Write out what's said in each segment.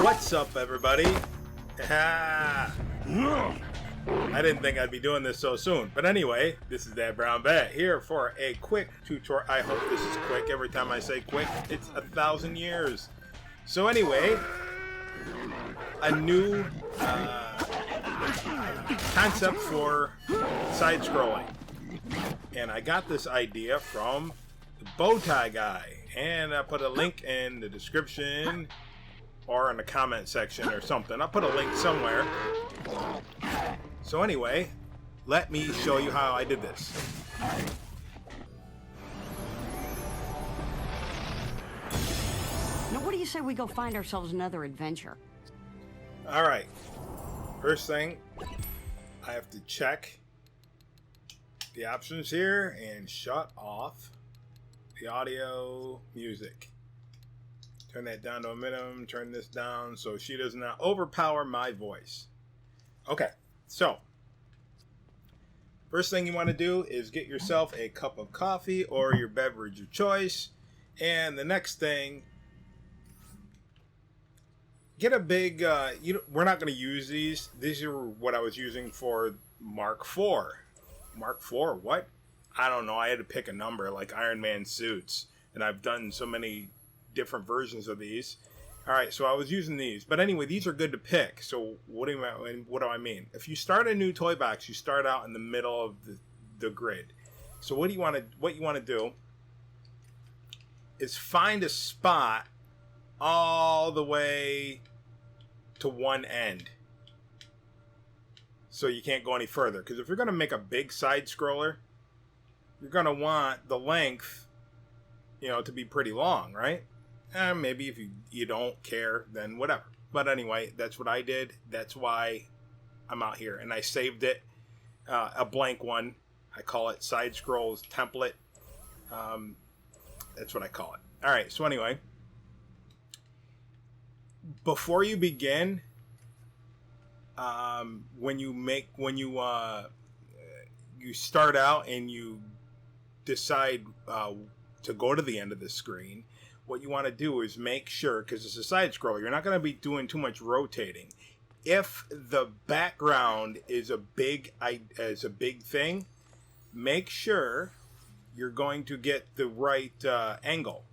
What's up, everybody? I didn't think I'd be doing this so soon. But anyway, this is that Brown Bat here for a quick tutorial. I hope this is quick. Every time I say quick, it's 1,000 years. So anyway, a new concept for side-scrolling. And I got this idea from the Bowtie Guy. And I put a link in the description or in the comment section or something. I'll put a link somewhere. So anyway, let me show you how I did this. Now, what do you say we go find ourselves another adventure? All right. First thing, I have to check the options here and shut off the audio music. Turn that down to a minimum, turn this down so she does not overpower my voice. Okay, so first thing you want to do is get yourself a cup of coffee or your beverage of choice. And the next thing, get a big, we're not going to use these. These are what I was using for Mark IV. Mark IV, what? I don't know. I had to pick a number like Iron Man suits. And I've done so many different versions of these. All right, so I was using these. But anyway, these are good to pick. So what do I mean? If you start a new toy box, you start out in the middle of the grid. So what you want to do is find a spot all the way to one end. So you can't go any further. Because if you're going to make a big side scroller, you're going to want the length, to be pretty long, right? Maybe if you don't care, then whatever. But anyway, that's what I did. That's why I'm out here. And I saved it, a blank one. I call it Side Scrolls Template. That's what I call it. All right, so anyway, before you begin, when you start out and you decide to go to the end of the screen, what you want to do is make sure, because it's a side scroller, you're not going to be doing too much rotating. If the background is a big thing, make sure you're going to get the right angle.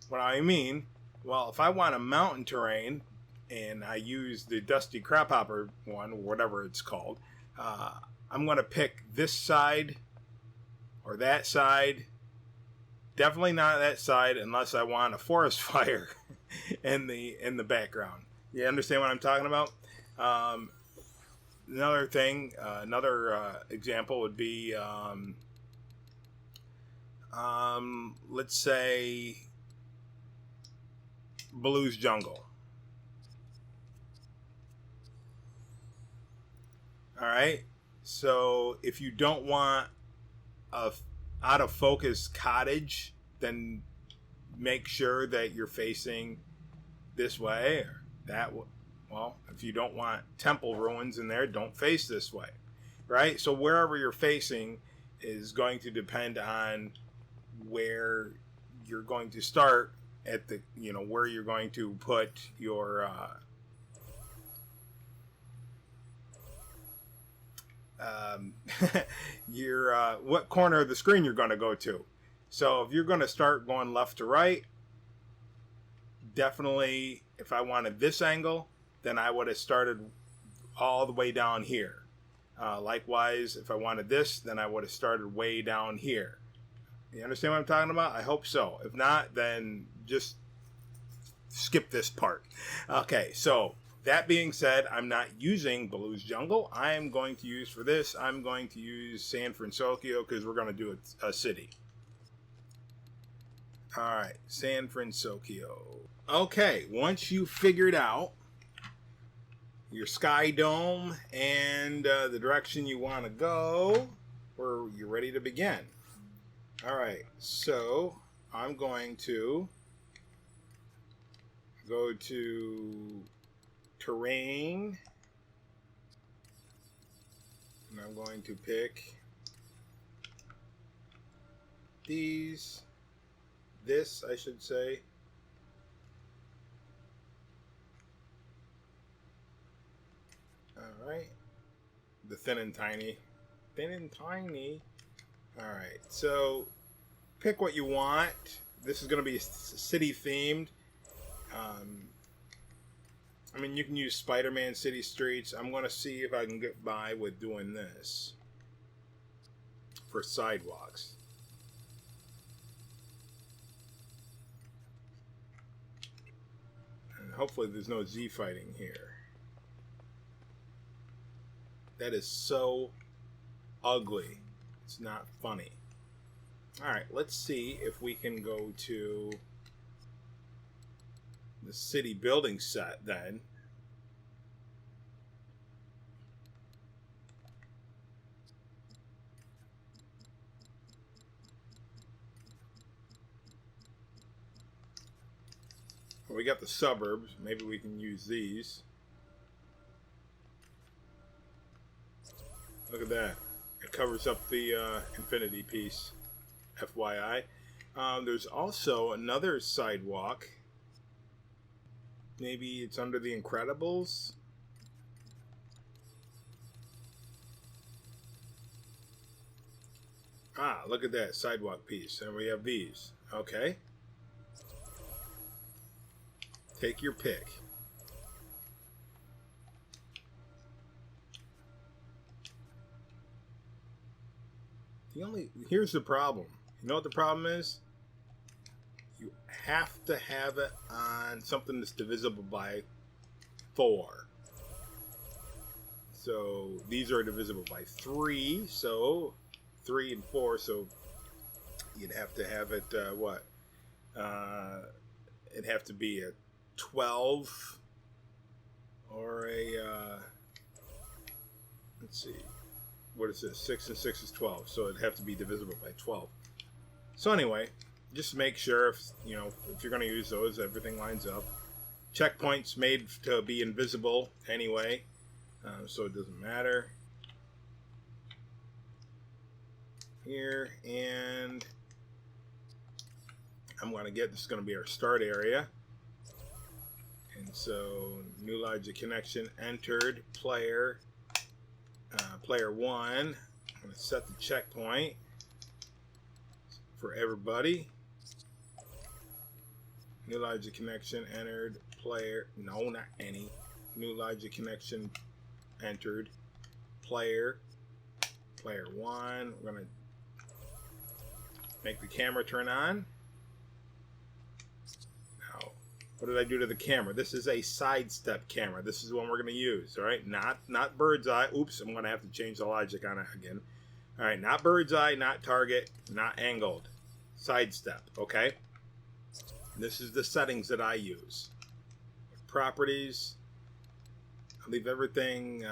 What I mean, well, if I want a mountain terrain and I use the Dusty Craphopper one, or whatever it's called, I'm going to pick this side or that side. Definitely not that side unless I want a forest fire in the background. You understand what I'm talking about? Another thing, another example would be, let's say, Blues Jungle. All right. So if you don't want a out of focus cottage, then make sure that you're facing this way or that way. Well, if you don't want temple ruins in there, don't face this way, right? So wherever you're facing is going to depend on where you're going to start at the, where you're going to put your what corner of the screen you're going to go to. So if you're going to start going left to right, definitely if I wanted this angle, then I would have started all the way down here. Likewise, if I wanted this, then I would have started way down here. You understand what I'm talking about? I hope so. If not, then just skip this part. Okay, so that being said, I'm not using Blues Jungle. I'm going to use for this, I'm going to use San Francisco because we're going to do a city. All right, San Francisco. Okay, once you figured out your sky dome and the direction you want to go, you're ready to begin. All right, so I'm going to go to terrain, and I'm going to pick this, I should say. All right. The thin and tiny. Thin and tiny. All right. So pick what you want. This is going to be city themed. I mean, you can use Spider-Man City Streets. I'm going to see if I can get by with doing this for sidewalks. And hopefully there's no Z fighting here. That is so ugly. It's not funny. Alright, let's see if we can go to the city building set then. Well, we got the suburbs. Maybe we can use these. Look at that. It covers up the infinity piece. FYI. There's also another sidewalk. Maybe it's under the Incredibles. Ah, look at that sidewalk piece. And we have these. Okay. Take your pick. Here's the problem. You know what the problem is? You have to have it on something that's divisible by 4. So these are divisible by 3. So 3 and 4. So you'd have to have it, what? It'd have to be a 12 or a, let's see. What is this? 6 and 6 is 12. So it'd have to be divisible by 12. So anyway, just make sure if you're going to use those, everything lines up. Checkpoints made to be invisible anyway, so it doesn't matter. Here, and I'm going to get, this is going to be our start area. And so, new logic connection entered, player 1. I'm going to set the checkpoint for everybody. New logic connection entered, player, no, not any. New logic connection entered, player 1. We're going to make the camera turn on. Now, what did I do to the camera? This is a sidestep camera. This is the one we're going to use, all right? Not bird's eye. Oops, I'm going to have to change the logic on it again. All right, not bird's eye, not target, not angled. Sidestep, okay? This is the settings that I use. Properties. I leave everything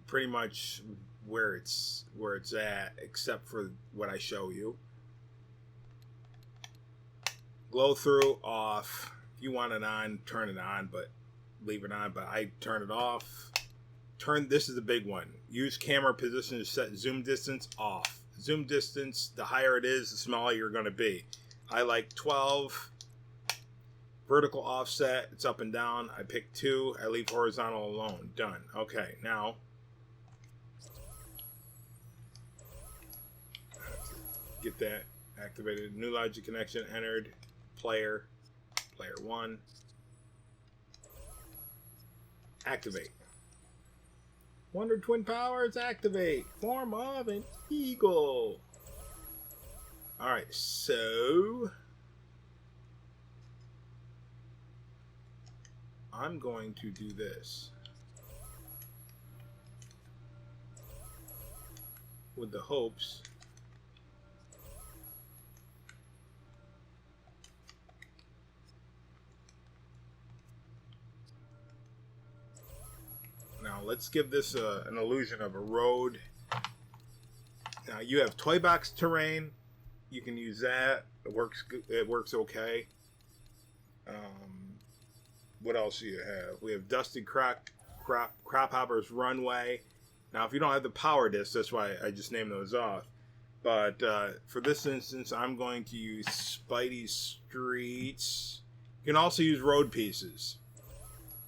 pretty much where it's at, except for what I show you. Glow through off. If you want it on, turn it on, but leave it on. But I turn it off. This is the big one. Use camera position to set zoom distance off. Zoom distance, the higher it is, the smaller you're going to be. I like 12. Vertical offset, it's up and down. I pick 2. I leave horizontal alone. Done. Okay, now get that activated. New logic connection entered. Player 1. Activate. Wonder Twin powers activate. Form of an eagle. Alright, so I'm going to do this with the hopes now let's give this an illusion of a road. Now you have toy box terrain. You can use that. It works okay. What else do you have? We have Dusty Crop Hopper's Runway. Now, if you don't have the power disc, that's why I just named those off. But for this instance, I'm going to use Spidey Streets. You can also use road pieces,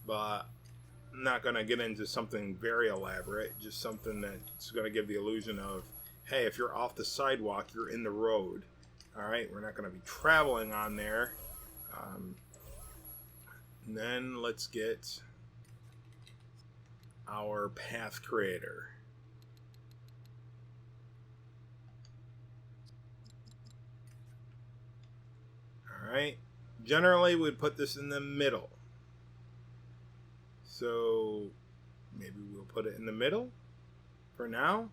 but I'm not going to get into something very elaborate, just something that's going to give the illusion of, hey, if you're off the sidewalk, you're in the road. All right, we're not going to be traveling on there. And then let's get our path creator. Alright, generally we'd put this in the middle. So maybe we'll put it in the middle for now.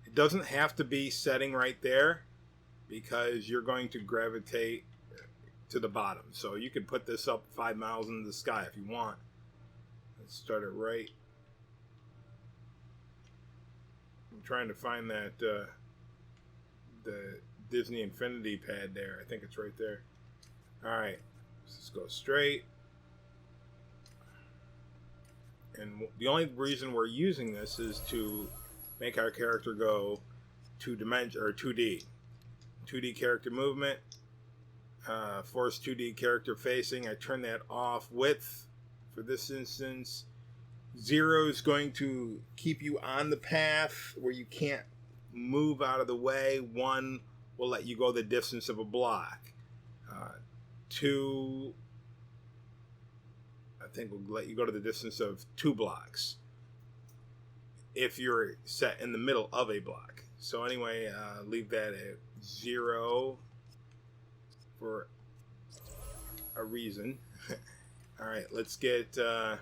It doesn't have to be setting right there because you're going to gravitate to the bottom. So you could put this up 5 miles into the sky if you want. Let's start it right. I'm trying to find that the Disney Infinity pad there. I think it's right there. Alright, let's just go straight. And the only reason we're using this is to make our character go 2D. 2D character movement. Force 2D character facing. I turn that off. Width, for this instance, 0 is going to keep you on the path where you can't move out of the way. 1 will let you go the distance of a block. 2, I think, will let you go to the distance of 2 blocks if you're set in the middle of a block. So anyway, leave that at 0 for a reason. All right, let's get, there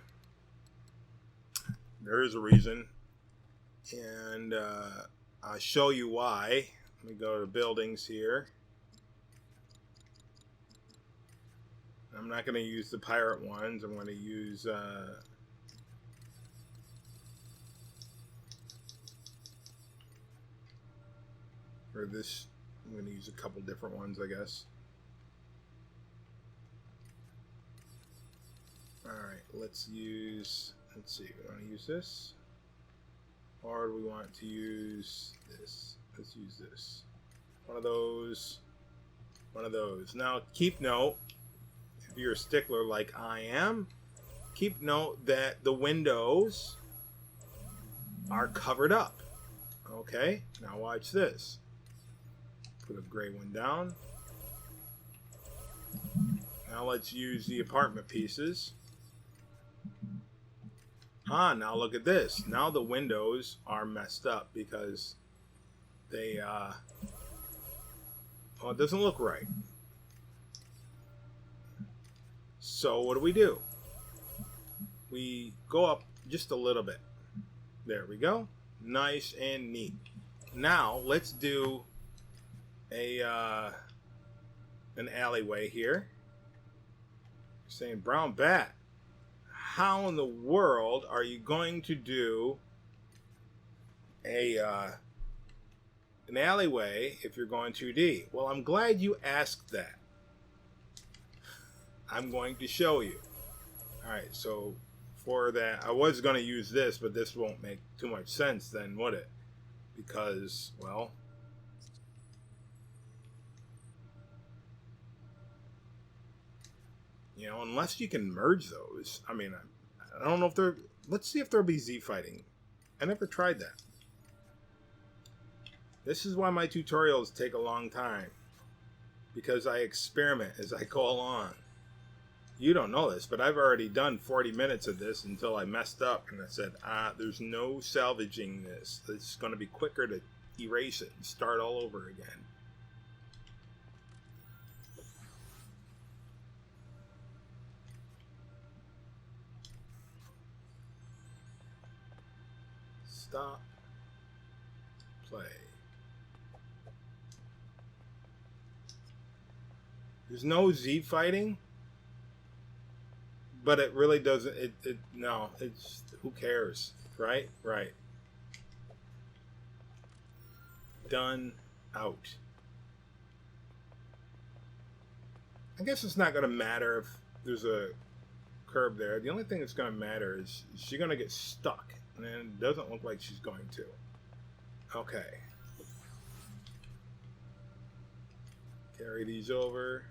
is a reason, and I'll show you why. Let me go to buildings here. I'm not going to use the pirate ones. I'm going to use for this, I'm going to use a couple different ones, I guess. Alright, let's see, we want to use this, or do we want to use this? Let's use this. One of those. Now, keep note, if you're a stickler like I am, keep note that the windows are covered up. Okay, now watch this. Put a gray one down. Now let's use the apartment pieces. Now look at this. Now the windows are messed up because they, well, it doesn't look right. So what do? We go up just a little bit. There we go. Nice and neat. Now let's do a an alleyway here. Saying brown bat. How in the world are you going to do a an alleyway if you're going 2D? Well, I'm glad you asked that. I'm going to show you. Alright, so for that, I was going to use this, but this won't make too much sense then, would it? Because, well, you know, unless you can merge those. I mean, I don't know if they're... Let's see if there'll be Z fighting. I never tried that. This is why my tutorials take a long time. Because I experiment as I go along. You don't know this, but I've already done 40 minutes of this until I messed up. And I said, there's no salvaging this. It's going to be quicker to erase it and start all over again. Stop. Play. There's no Z fighting, but it really doesn't. No. It's, who cares, right? Right. Done. Out. I guess it's not going to matter if there's a curb there. The only thing that's going to matter is she's going to get stuck. And it doesn't look like she's going to. Okay. Carry these over.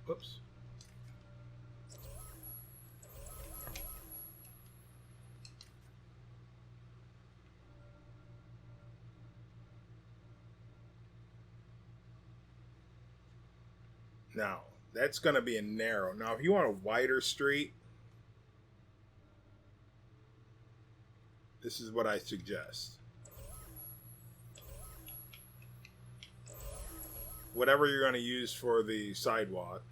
Whoops. Now, that's going to be a narrow. Now, if you want a wider street, this is what I suggest. Whatever you're going to use for the sidewalk,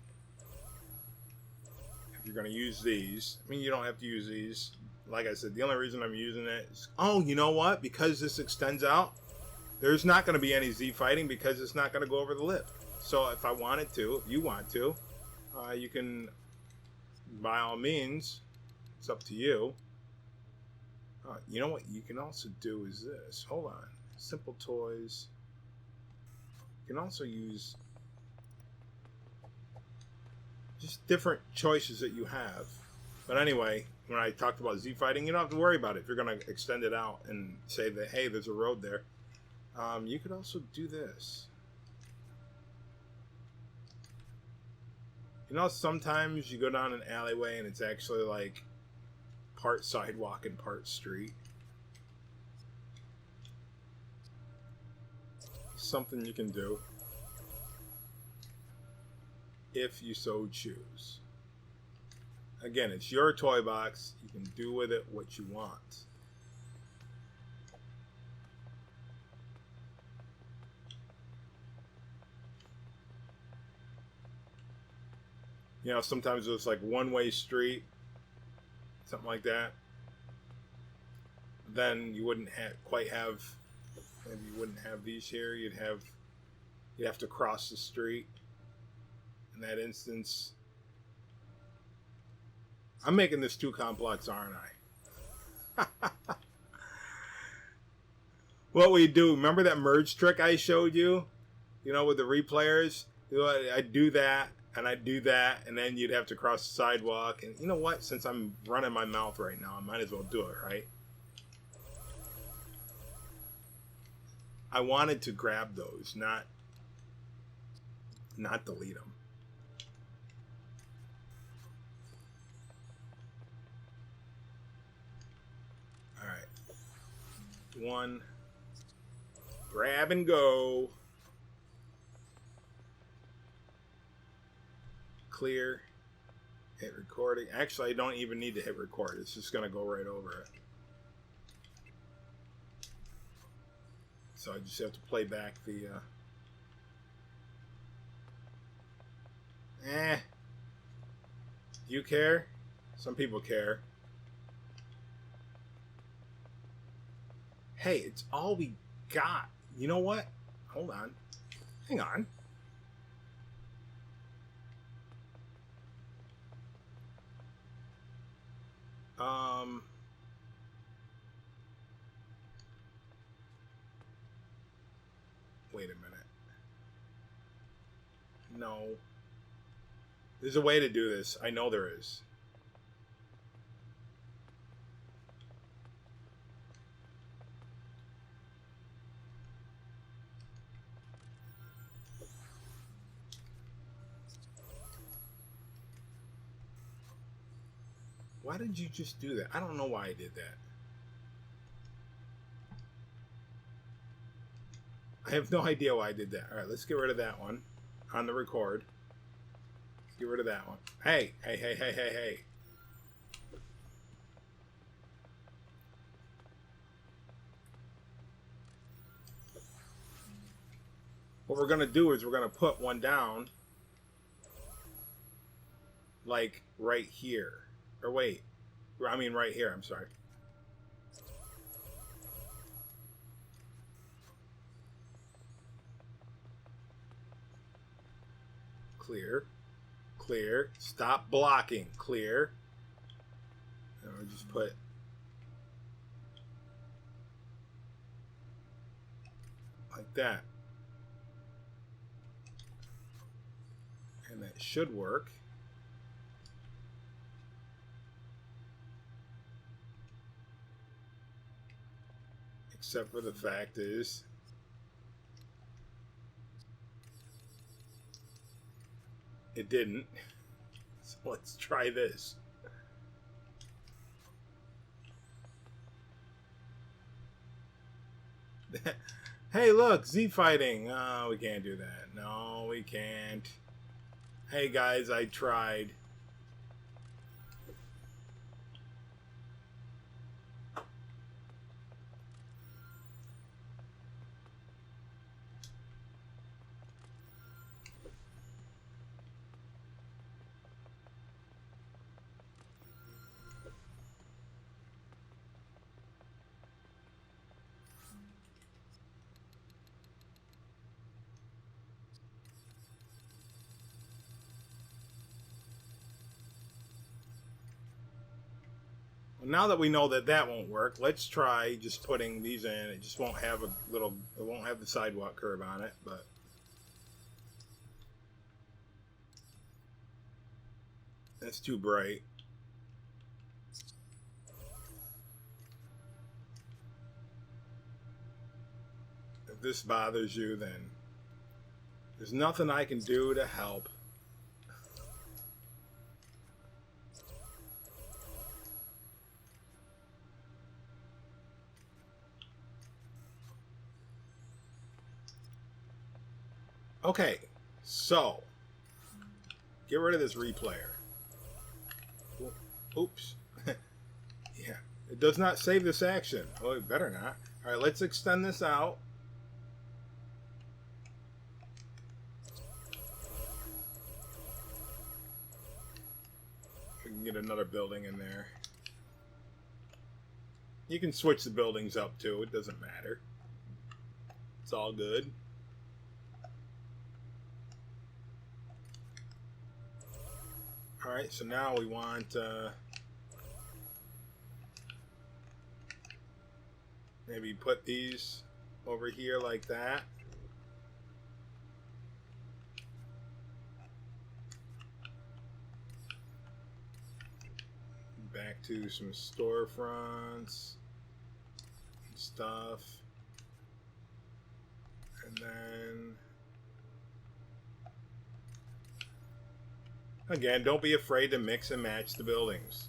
if you're going to use these, I mean, you don't have to use these. Like I said, the only reason I'm using it is, oh, you know what? Because this extends out, there's not going to be any Z fighting because it's not going to go over the lip. So if I wanted to, if you want to, you can, by all means, it's up to you. You know what you can also do is this. Hold on. Simple toys. You can also use just different choices that you have. But anyway, when I talked about Z fighting, you don't have to worry about it. If you're going to extend it out and say that, hey, there's a road there, you could also do this. You know, sometimes you go down an alleyway and it's actually like part sidewalk and part street. Something you can do if you so choose. Again, it's your toy box. You can do with it what you want. You know, sometimes it's like one-way street, something like that. Then you wouldn't quite have, maybe you wouldn't have these here. You'd have to cross the street. In that instance, I'm making this too complex, aren't I? What we do, remember that merge trick I showed you? You know, with the replayers? You know, I'd do that. And I'd do that, and then you'd have to cross the sidewalk. And you know what? Since I'm running my mouth right now, I might as well do it, right? I wanted to grab those, not delete them. All right. One. Grab and go. Clear, hit recording. Actually, I don't even need to hit record. It's just going to go right over it. So I just have to play back the... Do you care? Some people care. Hey, it's all we got. You know what? Hold on. Hang on. Wait a minute. No. There's a way to do this. I know there is. Why did you just do that? I don't know why I did that. I have no idea why I did that. All right, let's get rid of that one on the record. Let's get rid of that one. Hey. What we're going to do is we're going to put one down like right here. Or wait. I mean right here, I'm sorry. Clear. Clear. Stop blocking. Clear. And we'll just put like that. And that should work. Except for the fact is, it didn't. So let's try this. Hey, look, Z fighting. Oh, we can't do that. No, we can't. Hey, guys, I tried. Now that we know that that won't work, let's try just putting these in. It just won't have a little, it won't have the sidewalk curve on it, but that's too bright. If this bothers you, then there's nothing I can do to help. Okay, so get rid of this replayer. Oops. Yeah, it does not save this action. Oh, it better not. All right, let's extend this out. We can get another building in there. You can switch the buildings up too. It doesn't matter. It's all good. Alright, so now we want maybe put these over here like that. Back to some storefronts and stuff. And then again, don't be afraid to mix and match the buildings.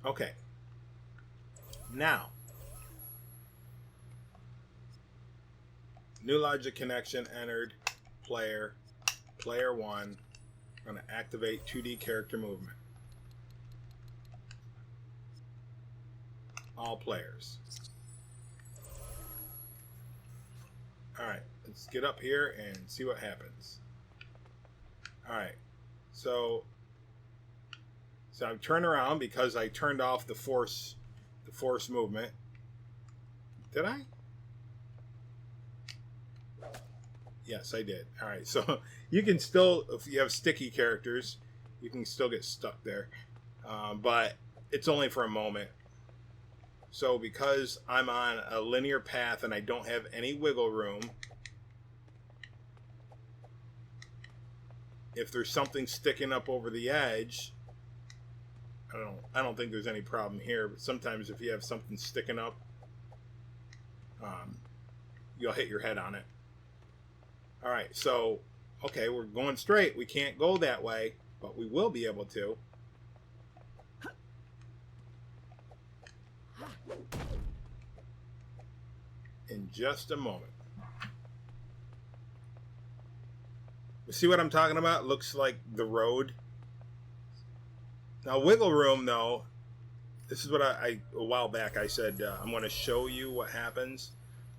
Okay. Now, new logic connection entered, player 1. I'm going to activate 2D character movement. All players. Alright, let's get up here and see what happens. Alright, so I'm turning around because I turned off the force movement. Did I? Yes, I did. All right, so you can still, if you have sticky characters, you can still get stuck there, but it's only for a moment. So because I'm on a linear path and I don't have any wiggle room, if there's something sticking up over the edge, I don't think there's any problem here, but sometimes if you have something sticking up, you'll hit your head on it. All right, so, okay, we're going straight. We can't go that way, but we will be able to. In just a moment. You see what I'm talking about? Looks like the road. Now, wiggle room, though, this is what a while back I said, I'm going to show you what happens.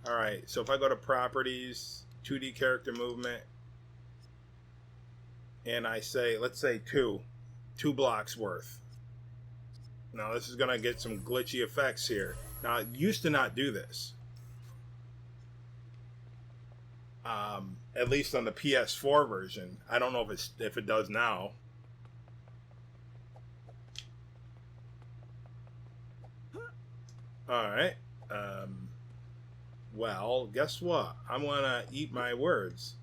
All right, so if I go to properties, 2D character movement, and I say, let's say 2 blocks worth. Now, this is going to get some glitchy effects here. Now, it used to not do this. At least on the PS4 version. I don't know if it does now. All right. Well, guess what? I'm gonna eat my words.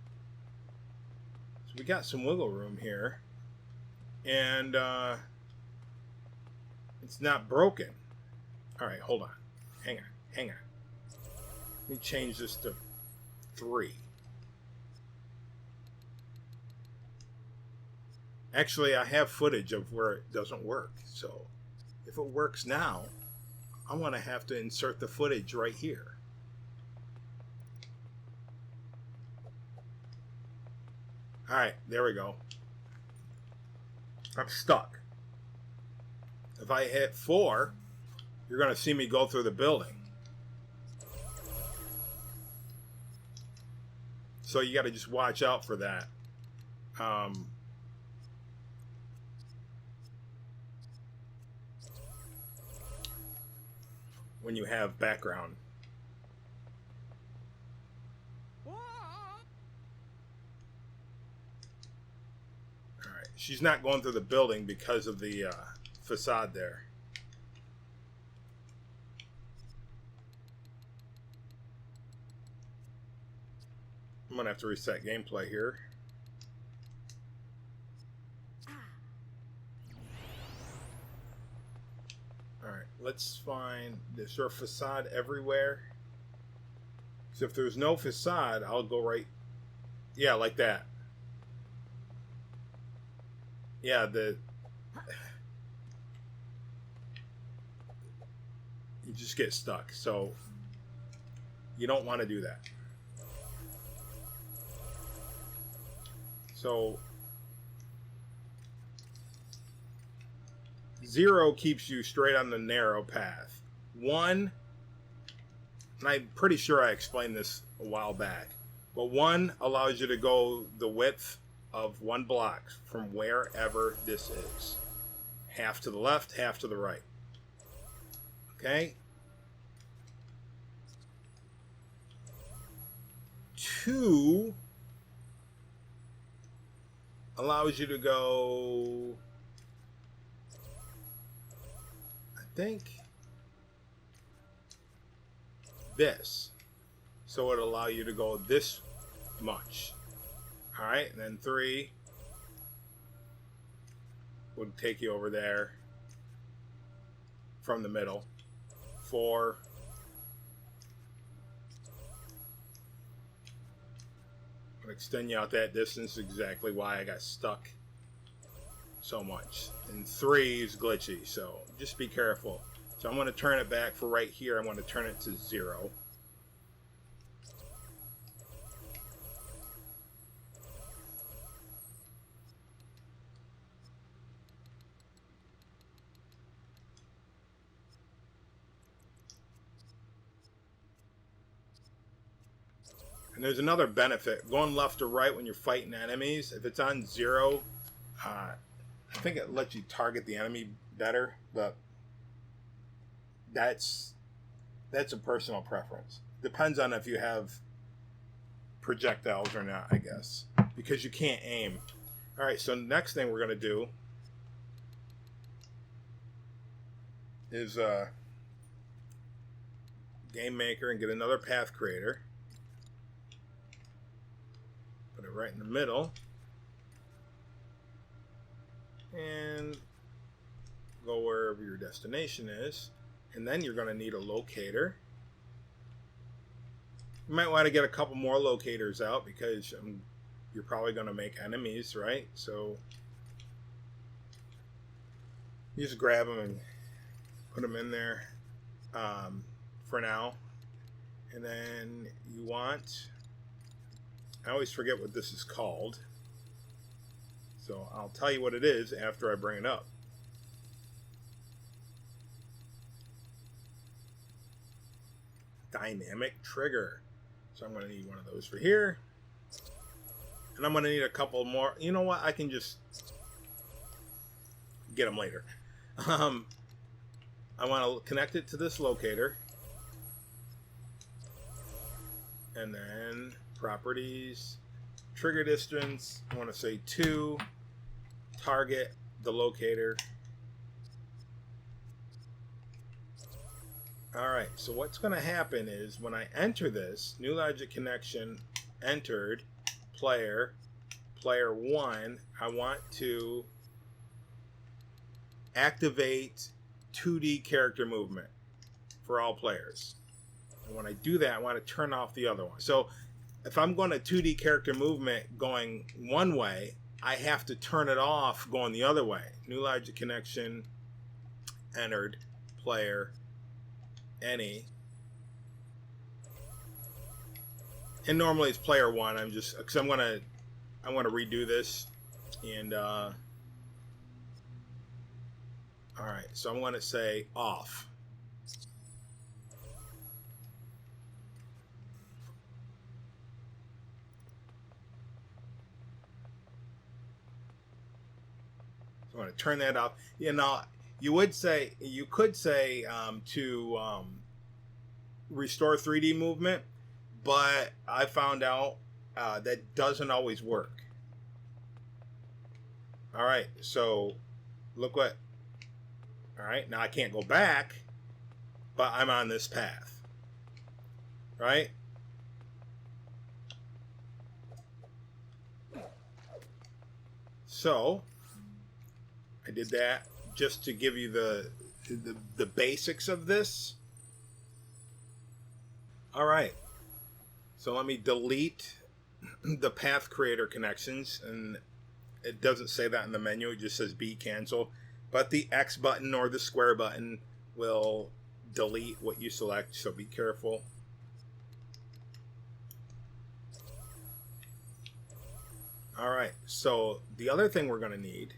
So we got some wiggle room here, and it's not broken. All right, hold on. Hang on. Let me change this to 3. Actually, I have footage of where it doesn't work. So if it works now, I'm going to have to insert the footage right here. All right, there we go. I'm stuck. If I hit 4, you're going to see me go through the building. So you got to just watch out for that. When you have background. All right, she's not going through the building because of the facade there. I'm gonna have to reset gameplay here. Alright, let's find, is there a facade everywhere? So if there's no facade, I'll go right, yeah, like that. Yeah, you just get stuck, so you don't want to do that. So 0 keeps you straight on the narrow path. 1, and I'm pretty sure I explained this a while back, but 1 allows you to go the width of 1 block from wherever this is. Half to the left, half to the right. Okay? 2 allows you to go, I think, this. So it'll allow you to go this much. Alright, and then 3 would take you over there from the middle. 4 would extend you out that distance, exactly why I got stuck so much. And 3 is glitchy, so just be careful. So I'm going to turn it back for right here. I'm going to turn it to 0. And there's another benefit. Going left or right when you're fighting enemies, if it's on 0, I think it lets you target the enemy better, but that's a personal preference. Depends on if you have projectiles or not, I guess, because you can't aim. All right, so next thing we're going to do is game maker and get another path creator. Put it right in the middle. And go wherever your destination is. And then you're going to need a locator. You might want to get a couple more locators out because you're probably going to make enemies, right? So you just grab them and put them in there for now. And then you want, I always forget what this is called, so I'll tell you what it is after I bring it up. Dynamic trigger. So I'm going to need one of those for here. And I'm going to need a couple more. You know what? I can just get them later. I want to connect it to this locator. And then properties, trigger distance, I want to say 2, target the locator. Alright, so what's going to happen is when I enter this, new logic connection entered, player 1, I want to activate 2D character movement for all players. And when I do that, I want to turn off the other one. So if I'm going to 2D character movement going one way, I have to turn it off going the other way. New logic connection entered, player any, and normally it's player 1. I'm just because I want to redo this, and all right, so I'm going to say off. So I'm going to turn that off. You know, you could say to restore 3D movement, but I found out that doesn't always work. All right, so look what. All right, now I can't go back, but I'm on this path. Right? So I did that just to give you the basics of this. All right, so let me delete the path creator connections, and it doesn't say that in the menu, it just says B cancel, but the X button or the square button will delete what you select, so be careful. All right, so the other thing we're going to need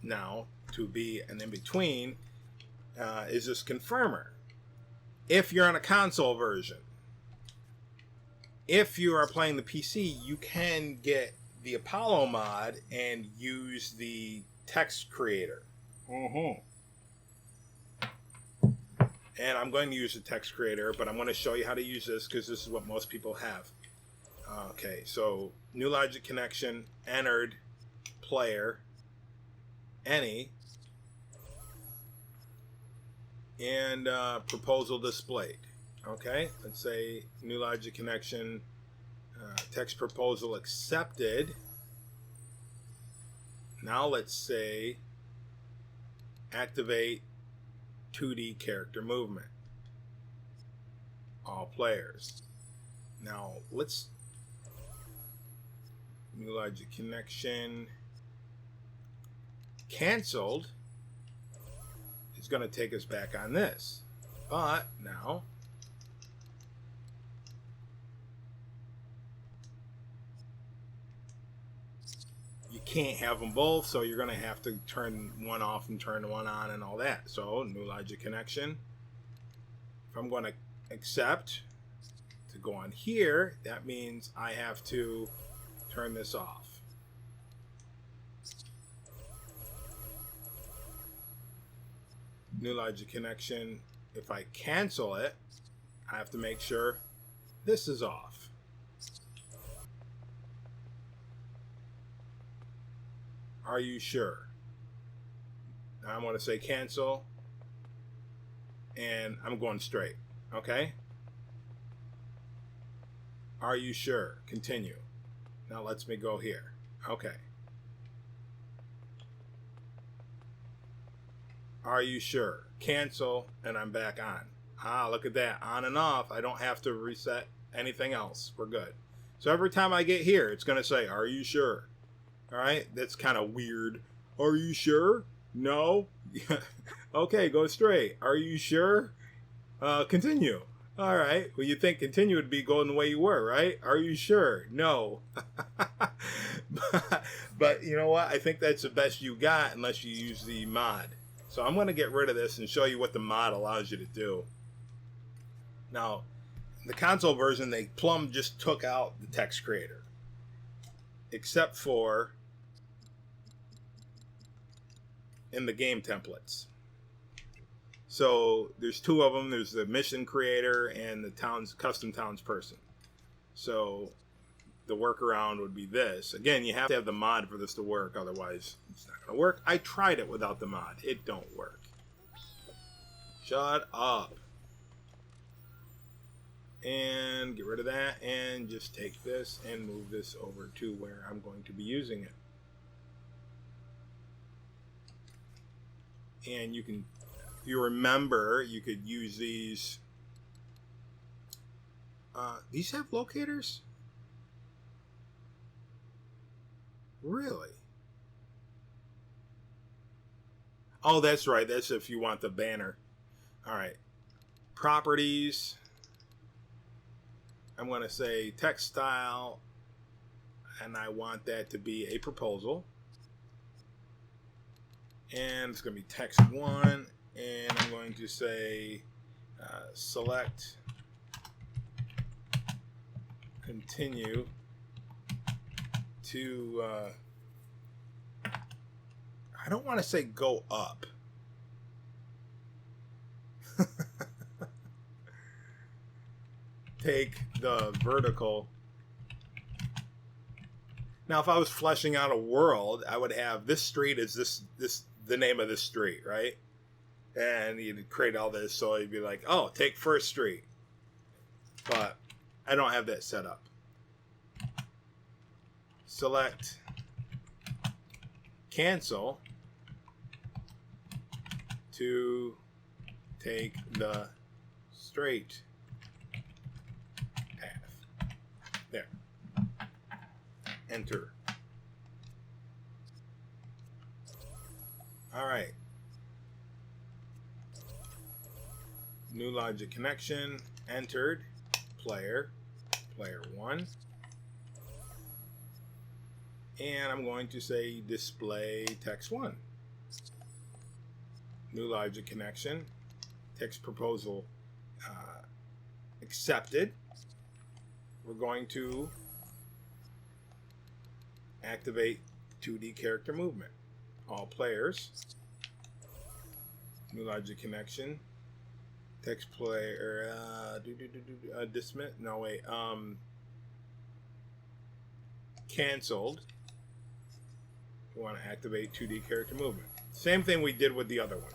now to be an in-between is this confirmer. If you're on a console version, if you are playing the PC, you can get the Apollo mod and use the text creator. And I'm going to use the text creator, but I'm going to show you how to use this because this is what most people have. Okay, so new logic connection entered, player any, and proposal displayed. Okay, let's say new logic connection, text proposal accepted. Now let's say activate 2D character movement. All players. Now let's new logic connection canceled. It's going to take us back on this, but now you can't have them both, so you're going to have to turn one off and turn one on and all that. So new logic connection, if I'm going to accept to go on here, that means I have to turn this off. New logic connection, if I cancel it, I have to make sure this is off. Are you sure? Now I'm going to say cancel, and I'm going straight. Okay? Are you sure? Continue. Now lets me go here. Okay. Are you sure? Cancel, and I'm back on. Ah, look at that. On and off. I don't have to reset anything else. We're good. So every time I get here, it's going to say, are you sure? All right? That's kind of weird. Are you sure? No? Okay, go straight. Are you sure? Continue. All right. Well, you think continue would be going the way you were, right? Are you sure? No. But you know what? I think that's the best you got unless you use the mod. So I'm going to get rid of this and show you what the mod allows you to do. Now, the console version, they plumb just took out the text creator. Except for in the game templates. So there's two of them. There's the mission creator and the towns custom towns person. So the workaround would be this. Again, you have to have the mod for this to work, otherwise it's not going to work. I tried it without the mod. It don't work. Shut up. And get rid of that, and just take this and move this over to where I'm going to be using it. And you remember, you could use these. These have locators? Really? Oh, that's right. That's if you want the banner. All right. Properties. I'm going to say text style, and I want that to be a proposal. And it's going to be text 1, and I'm going to say select continue to I don't want to say go up. Take the vertical. Now, if I was fleshing out a world, I would have this street is this the name of this street, right? And you'd create all this, so you'd be like, oh, take First Street. But I don't have that set up. Select cancel to take the straight path. There. Enter. All right. New logic connection entered. Player 1. And I'm going to say display text 1. New logic connection. Text proposal accepted. We're going to activate 2D character movement. All players. New logic connection. Text player. Dismiss. No, wait. Canceled. We want to activate 2D character movement. Same thing we did with the other one.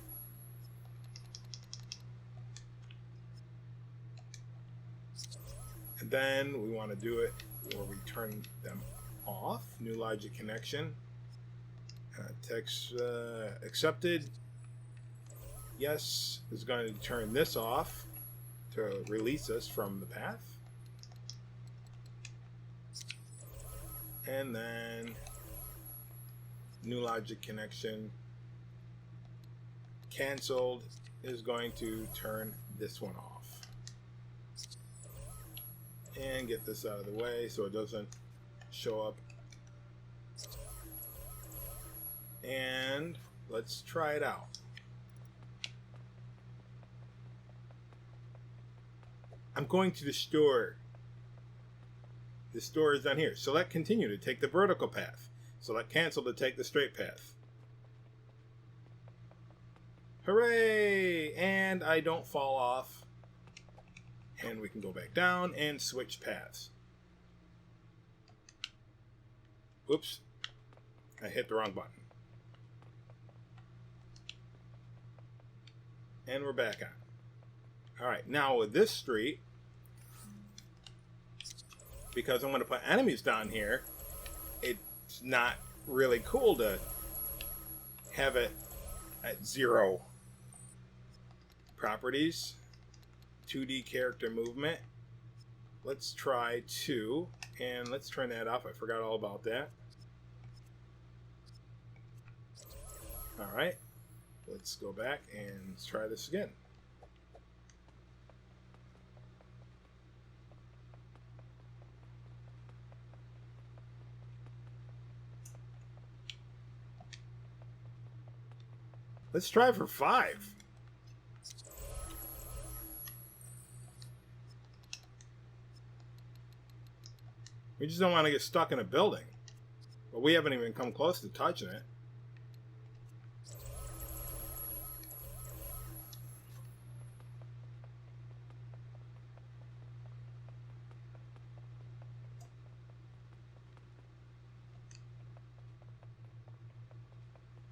And then we want to do it where we turn them off. New logic connection. Text accepted. Yes is going to turn this off to release us from the path. And then new logic connection canceled is going to turn this one off. And get this out of the way so it doesn't show up. And let's try it out. I'm going to the store. The store is down here. Select continue to take the vertical path. Select cancel to take the straight path. Hooray! And I don't fall off. And we can go back down and switch paths. Oops. I hit the wrong button. And we're back on. Alright, now with this street, because I'm going to put enemies down here, it's not really cool to have it at 0. Properties, 2D character movement. Let's try 2, and let's turn that off. I forgot all about that. Alright, let's go back and let's try this again. Let's try for 5. We just don't want to get stuck in a building. But we haven't even come close to touching it.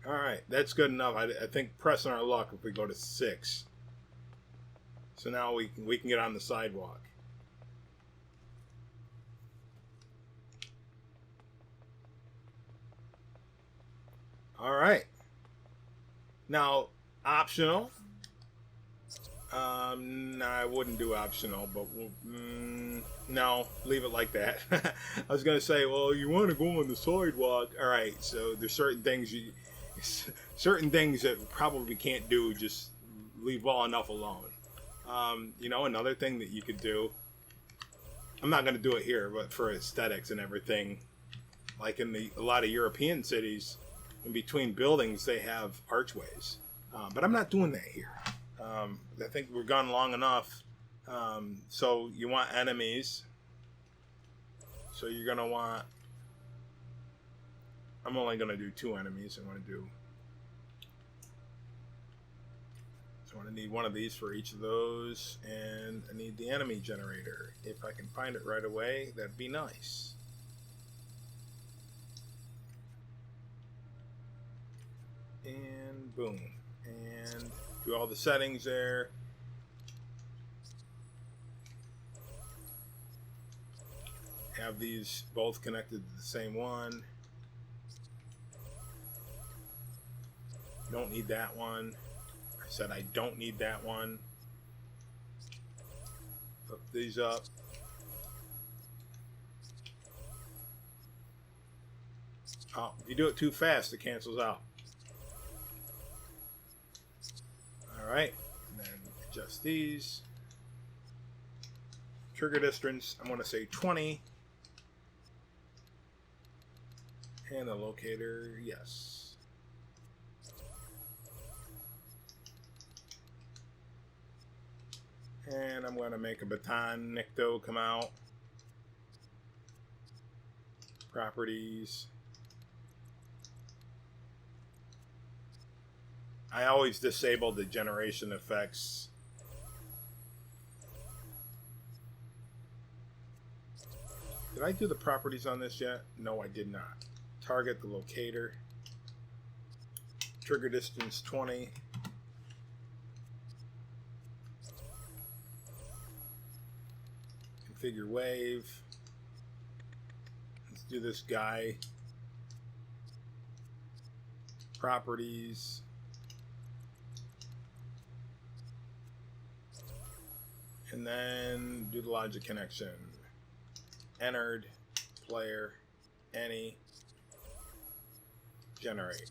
Alright, that's good enough. I think pressing our luck if we go to 6. So now we can get on the sidewalk. All right. Now, optional. No, I wouldn't do optional, but no, leave it like that. I was gonna say, well, you want to go on the sidewalk. All right, so there's certain things that probably can't do. Just leave well enough alone. Another thing that you could do. I'm not gonna do it here, but for aesthetics and everything, like in a lot of European cities, in between buildings they have archways, but I'm not doing that here. I think we've gone long enough. So you want enemies. So you're going to want... I'm only going to do 2 enemies. I'm going to do... So I'm going to need one of these for each of those. And I need the enemy generator. If I can find it right away, that'd be nice. And boom. And... do all the settings there. Have these both connected to the same one. Don't need that one. I said I don't need that one. Hook these up. Oh, if you do it too fast, it cancels out. Alright, and then adjust these. Trigger distance, I'm going to say 20. And the locator, yes. And I'm going to make a baton Nikto come out. Properties. I always disable the generation effects. Did I do the properties on this yet? No, I did not. Target the locator. Trigger distance 20. Configure wave. Let's do this guy. Properties. And then do the logic connection. Entered, player, any, generate.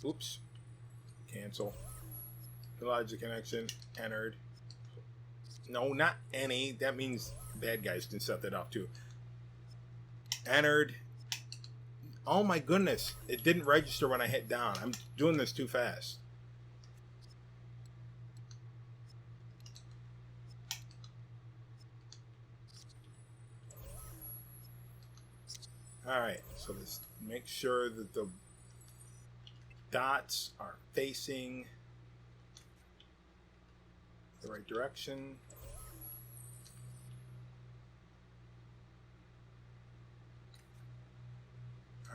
Oops. Cancel. The logic connection, entered. No, not any. That means bad guys can set that up too. Entered. Oh my goodness. It didn't register when I hit down. I'm doing this too fast. Alright, so let's make sure that the dots are facing the right direction.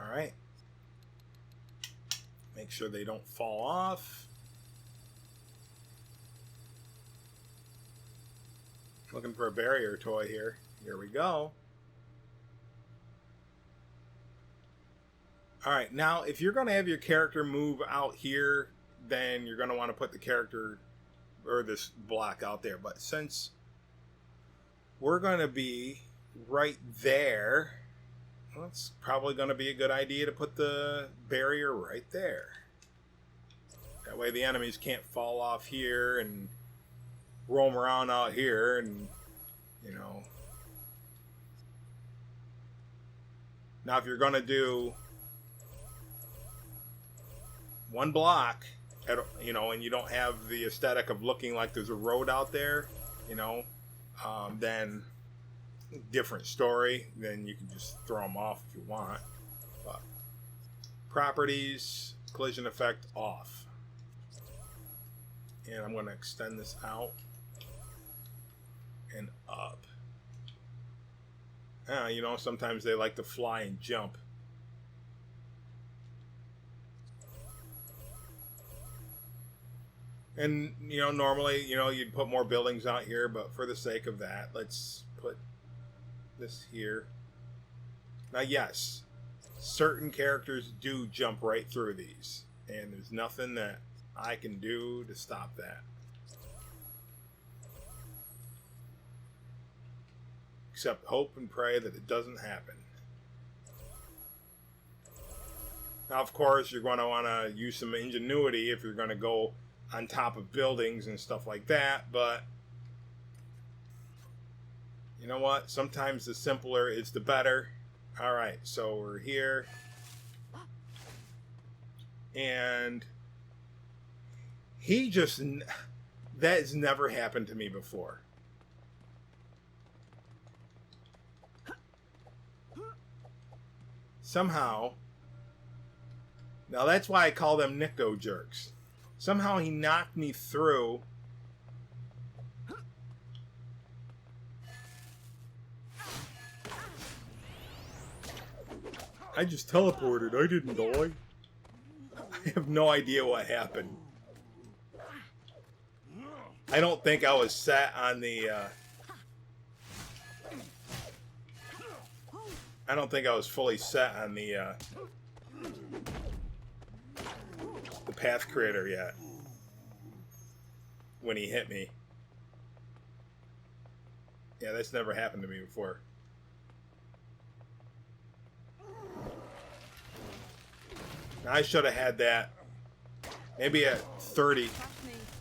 Alright. Make sure they don't fall off. Looking for a barrier toy here. Here we go. Alright, now if you're going to have your character move out here, then you're going to want to put the character or this block out there. But since we're going to be right there, well, it's probably going to be a good idea to put the barrier right there. That way the enemies can't fall off here and roam around out here and, you know. Now if you're going to do one block, you know, and you don't have the aesthetic of looking like there's a road out there, you know, then different story. Then you can just throw them off if you want. But properties, collision effect off. And I'm going to extend this out and up. You know, sometimes they like to fly and jump. And, you know, normally, you know, you'd put more buildings out here, but for the sake of that, let's put this here. Now, yes, certain characters do jump right through these, and there's nothing that I can do to stop that. Except hope and pray that it doesn't happen. Now, of course, you're going to want to use some ingenuity if you're going to go on top of buildings and stuff like that, but you know what? Sometimes the simpler is the better. Alright, so we're here. And he just... that has never happened to me before. Somehow... now that's why I call them Nicto jerks. Somehow he knocked me through... I just teleported. I didn't die. I have no idea what happened. I don't think I was set on the... I don't think I was fully set on the path creator yet. When he hit me. Yeah, that's never happened to me before. I should have had that maybe at 30.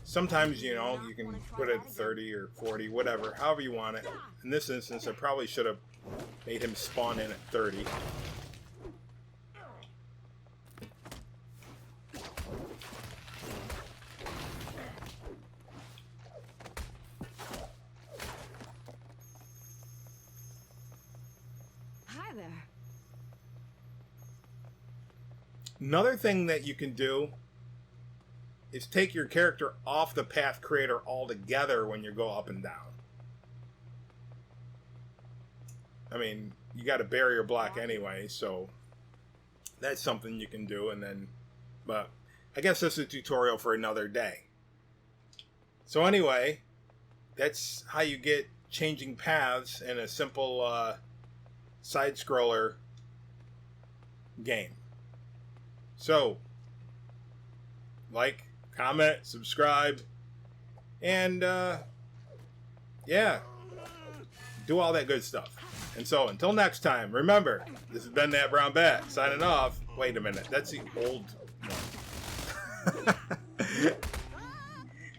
Sometimes, you know, you can put it at 30 or 40, whatever, however you want it. In this instance, I probably should have made him spawn in at 30. Hi there. Another thing that you can do is take your character off the path creator altogether when you go up and down. I mean, you got a barrier block anyway, so that's something you can do. And then, but I guess that's a tutorial for another day. So anyway, that's how you get changing paths in a simple side-scroller game. So, like, comment, subscribe, and, yeah, do all that good stuff. And so, until next time, remember, this has been That Brown Bat, signing off. Wait a minute, that's the old one.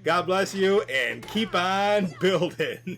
God bless you, and keep on building.